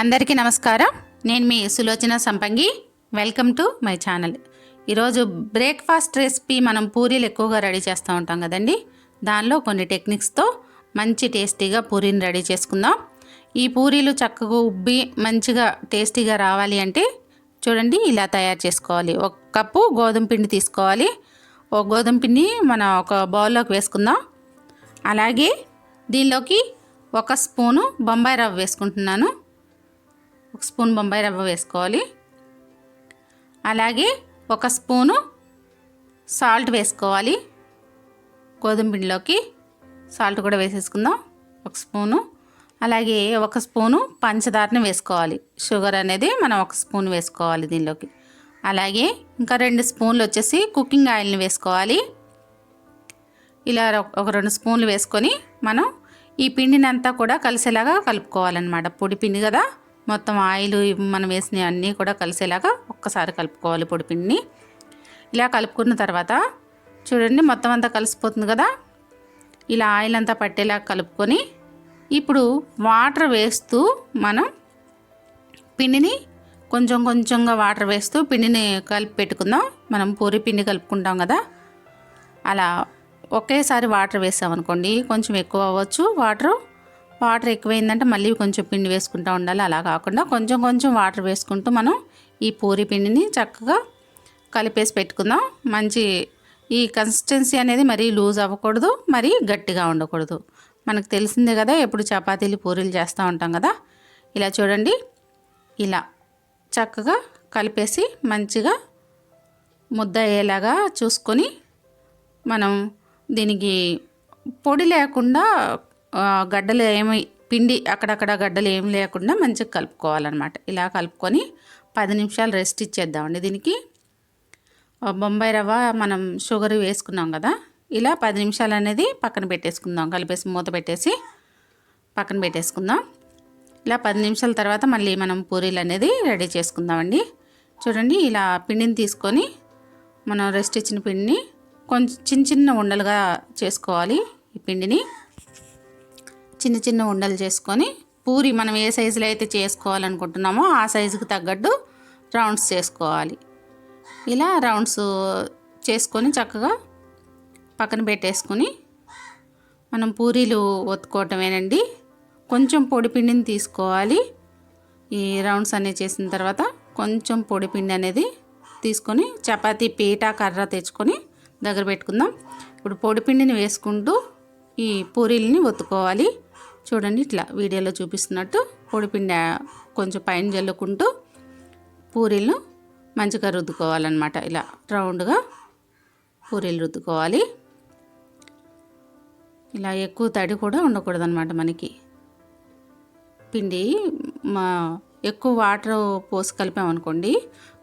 అందరికీ నమస్కారం. నేను మీ సులోచన సంపంగి. Welcome to my channel. ఈరోజు బ్రేక్ఫాస్ట్ రెసిపీ మనం పూరీలు ఎక్కువగా రెడీ చేస్తూ ఉంటాం కదండి. దానిలో కొన్ని టెక్నిక్స్తో మంచి టేస్టీగా పూరీని రెడీ చేసుకుందాం. ఈ పూరీలు చక్కగా ఉబ్బి మంచిగా టేస్టీగా రావాలి అంటే చూడండి ఇలా తయారు చేసుకోవాలి. 1 కప్పు గోధుమ పిండి తీసుకోవాలి. ఒక గోధుమ పిండి మనం ఒక బౌల్లోకి వేసుకుందాం. అలాగే దీనిలోకి 1 స్పూను బొంబాయి రవ్వ వేసుకుంటున్నాను. 1 స్పూన్ బొంబాయి రవ్వ వేసుకోవాలి. అలాగే 1 స్పూను సాల్ట్ వేసుకోవాలి. గోధుమ పిండిలోకి సాల్ట్ కూడా వేసేసుకుందాం 1 స్పూను. అలాగే 1 స్పూను పంచదారని వేసుకోవాలి. షుగర్ అనేది మనం 1 స్పూన్ వేసుకోవాలి దీనిలోకి. అలాగే ఇంకా 2 స్పూన్లు వచ్చేసి కుకింగ్ ఆయిల్ని వేసుకోవాలి. ఇలా ఒక 2 స్పూన్లు వేసుకొని మనం ఈ పిండిని అంతా కూడా కలిసేలాగా కలుపుకోవాలన్నమాట. పొడి పిండి కదా, మొత్తం ఆయిల్ మనం వేసిన అన్నీ కూడా కలిసేలాగా ఒక్కసారి కలుపుకోవాలి పొడి పిండిని. ఇలా కలుపుకున్న తర్వాత చూడండి మొత్తం అంతా కలిసిపోతుంది కదా. ఇలా ఆయిల్ అంతా పట్టేలా కలుపుకొని ఇప్పుడు వాటర్ వేస్తూ మనం పిండిని కొంచెం కొంచెంగా వాటర్ వేస్తూ పిండిని కలిపి పెట్టుకుందాం. మనం పూరి పిండి కలుపుకుంటాం కదా, అలా ఒకేసారి వాటర్ వేసామనుకోండి కొంచెం ఎక్కువ అవ్వచ్చు. వాటర్ ఎక్కువైందంటే మళ్ళీ కొంచెం పిండి వేసుకుంటూ ఉండాలి. అలా కాకుండా కొంచెం కొంచెం వాటర్ వేసుకుంటూ మనం ఈ పూరి పిండిని చక్కగా కలిపేసి పెట్టుకుందాం. మంచి ఈ కన్సిస్టెన్సీ అనేది మరీ లూజ్ అవ్వకూడదు, మరీ గట్టిగా ఉండకూడదు. మనకు తెలిసిందే కదా, ఎప్పుడు చపాతీలు పూరీలు చేస్తూ ఉంటాం కదా. ఇలా చూడండి ఇలా చక్కగా కలిపేసి మంచిగా ముద్ద అయ్యేలాగా చూసుకొని మనం దీనికి పొడి లేకుండా గడ్డలు ఏమి పిండి అక్కడక్కడ గడ్డలు ఏమి లేకుండా మంచిగా కలుపుకోవాలన్నమాట. ఇలా కలుపుకొని 10 నిమిషాలు రెస్ట్ ఇచ్చేద్దామండి. దీనికి బొంబాయి రవ్వ మనం షుగర్ వేసుకున్నాం కదా, ఇలా 10 నిమిషాలు అనేది పక్కన పెట్టేసుకుందాం. కలిపేసి మూత పెట్టేసి పక్కన పెట్టేసుకుందాం. ఇలా 10 నిమిషాల తర్వాత మళ్ళీ మనం పూరీలు అనేది రెడీ చేసుకుందామండి. చూడండి ఇలా పిండిని తీసుకొని మనం రెస్ట్ ఇచ్చిన పిండిని కొంచెం చిన్న చిన్న ఉండలుగా చేసుకోవాలి. ఈ పిండిని చిన్న చిన్న ఉండలు చేసుకొని పూరి మనం ఏ సైజులో అయితే చేసుకోవాలనుకుంటున్నామో ఆ సైజుకి తగ్గట్టు రౌండ్స్ చేసుకోవాలి. ఇలా రౌండ్స్ చేసుకొని చక్కగా పక్కన పెట్టేసుకొని మనం పూరీలు ఒత్తుకోవటమేనండి. కొంచెం పొడి పిండిని తీసుకోవాలి. ఈ రౌండ్స్ అనేవి చేసిన తర్వాత కొంచెం పొడి పిండి అనేది తీసుకొని చపాతీ పీట కర్ర తెచ్చుకొని దగ్గర పెట్టుకుందాం. ఇప్పుడు పొడి పిండిని వేసుకుంటూ ఈ పూరీలని ఒత్తుకోవాలి. చూడండి ఇట్లా వీడియోలో చూపిస్తున్నట్టు పొడి పిండి కొంచెం పైన జల్లుకుంటూ పూరీలను మంచిగా రుద్దుకోవాలన్నమాట. ఇలా రౌండ్గా పూరీలు రుద్దుకోవాలి. ఇలా ఎక్కువ తడి కూడా ఉండకూడదన్నమాట. మనకి పిండి ఎక్కువ వాటర్ పోసి కలిపామనుకోండి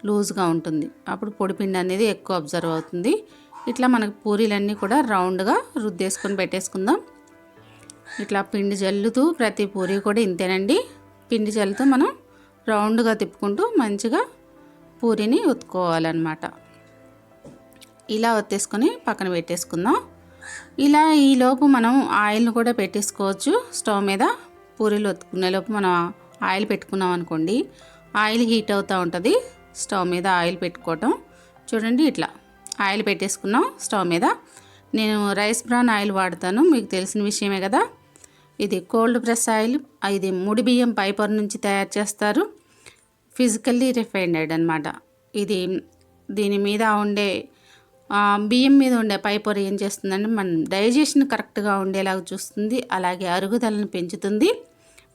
లూజ్గా ఉంటుంది. అప్పుడు పొడి పిండి అనేది ఎక్కువ అబ్జర్వ్ అవుతుంది. ఇట్లా మనకు పూరీలన్నీ కూడా రౌండ్గా రుద్దేసుకొని పెట్టేసుకుందాం. ఇట్లా పిండి జల్లుతూ ప్రతి పూరీ కూడా ఇంతేనండి. పిండి జల్లుతూ మనం రౌండ్గా తిప్పుకుంటూ మంచిగా పూరీని ఒత్తుకోవాలన్నమాట. ఇలా ఒత్తేసుకొని పక్కన పెట్టేసుకుందాం. ఇలా ఈలోపు మనం ఆయిల్ని కూడా పెట్టేసుకోవచ్చు స్టవ్ మీద. పూరీలు ఒత్తుకునేలోపు మనం ఆయిల్ పెట్టుకున్నాం అనుకోండి, ఆయిల్ హీట్ అవుతూ ఉంటుంది. స్టవ్ మీద ఆయిల్ పెట్టుకోవటం చూడండి. ఇట్లా ఆయిల్ పెట్టేసుకున్నాం స్టవ్ మీద. నేను రైస్ బ్రాన్ ఆయిల్ వాడతాను, మీకు తెలిసిన విషయమే కదా. ఇది కోల్డ్ ప్రెస్ ఆయిల్. ఇది ముడి బియ్యం పైపర్ నుంచి తయారు చేస్తారు. ఫిజికల్లీ రిఫైన్డ్ అనమాట. ఇది దీని మీద ఉండే బియ్యం మీద ఉండే పైపర్ ఏం చేస్తుందంటే మన డైజెషన్ కరెక్ట్గా ఉండేలాగా చూస్తుంది. అలాగే అరుగుదలను పెంచుతుంది.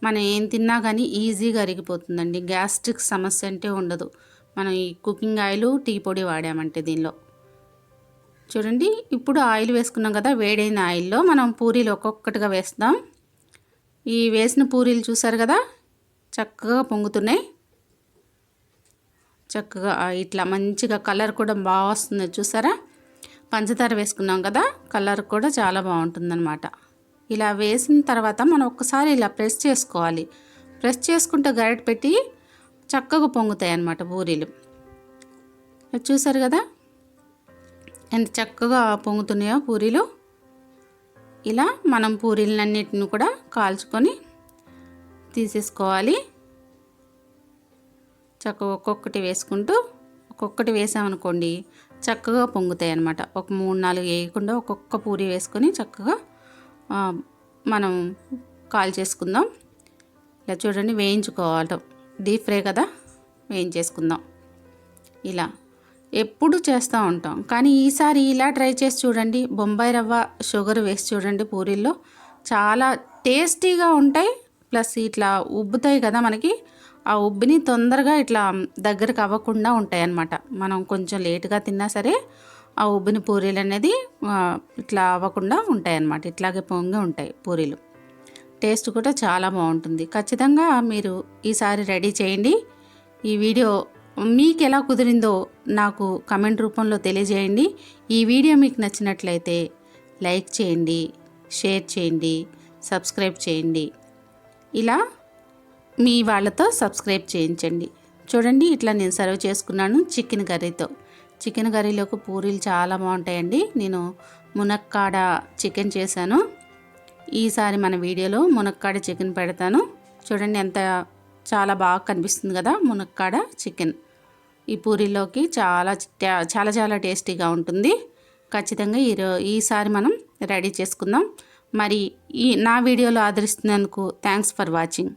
మనం ఏం తిన్నా కానీ ఈజీగా అరిగిపోతుందండి. గ్యాస్ట్రిక్ సమస్య అంటే ఉండదు మనం ఈ కుకింగ్ ఆయిల్ టీ పొడి వాడామంటే. దీనిలో చూడండి ఇప్పుడు ఆయిల్ వేసుకున్నాం కదా, వేడైన ఆయిల్లో మనం పూరీలు ఒక్కొక్కటిగా వేస్తాం. ఈ వేసిన పూరీలు చూసారు కదా చక్కగా పొంగుతున్నాయి. చక్కగా ఇట్లా మంచిగా కలర్ కూడా బాగా వస్తుంది చూసారా. పంచదార వేసుకున్నాం కదా, కలర్ కూడా చాలా బాగుంటుందన్నమాట. ఇలా వేసిన తర్వాత మనం ఒక్కసారి ఇలా ప్రెస్ చేసుకోవాలి. ప్రెస్ చేసుకుంటే గరిటె పెట్టి చక్కగా పొంగుతాయి అన్నమాట పూరీలు. చూసారు కదా ఎంత చక్కగా పొంగుతున్నాయో పూరీలు. ఇలా మనం పూరీలన్నిటిని కూడా కాల్చుకొని తీసేసుకోవాలి. చక్కగా ఒక్కొక్కటి వేసుకుంటూ ఒక్కొక్కటి వేసామనుకోండి చక్కగా పొంగుతాయి అన్నమాట. ఒక 3-4 వేయకుండా ఒక్కొక్క పూరి వేసుకొని చక్కగా మనం కాల్ చేసుకుందాం. ఇలా చూడండి వేయించుకోవాలి, డీప్ ఫ్రై కదా, వేయించేసుకుందాం. ఇలా ఎప్పుడు చేస్తూ ఉంటాం కానీ ఈసారి ఇలా ట్రై చేసి చూడండి. బొంబాయి రవ్వ షుగర్ వేసి చూడండి, పూరీల్లో చాలా టేస్టీగా ఉంటాయి. ప్లస్ ఇట్లా ఉబ్బుతాయి కదా మనకి, ఆ ఉబ్బిని తొందరగా ఇట్లా దగ్గరకు అవ్వకుండా ఉంటాయి అన్నమాట. మనం కొంచెం లేటుగా తిన్నా సరే ఆ ఉబ్బిని పూరీలు అనేది ఇట్లా అవ్వకుండా ఉంటాయి అన్నమాట. ఇట్లాగే పొంగి ఉంటాయి పూరీలు. టేస్ట్ కూడా చాలా బాగుంటుంది. ఖచ్చితంగా మీరు ఈసారి రెడీ చేయండి. ఈ వీడియో మీకు ఎలా కుదిరిందో నాకు కమెంట్ రూపంలో తెలియజేయండి. ఈ వీడియో మీకు నచ్చినట్లయితే లైక్ చేయండి, షేర్ చేయండి, సబ్స్క్రైబ్ చేయండి. ఇలా మీ వాళ్ళతో సబ్స్క్రైబ్ చేయించండి. చూడండి ఇట్లా నేను సర్వ్ చేసుకున్నాను చికెన్ కర్రీతో. చికెన్ కర్రీలోకి పూరీలు చాలా బాగుంటాయండి. నేను మునక్కాడ చికెన్ చేశాను. ఈసారి మన వీడియోలో మునక్కాడ చికెన్ పెడతాను. చూడండి చాలా బాగా కనిపిస్తుంది కదా మునక్కాడ చికెన్. ఈ పూరీలోకి చాలా చాలా చాలా టేస్టీగా ఉంటుంది. ఖచ్చితంగా ఈసారి మనం రెడీ చేసుకుందాం. మరి నా వీడియోలో ఆదరిస్తున్నందుకు థ్యాంక్స్ ఫర్ వాచింగ్.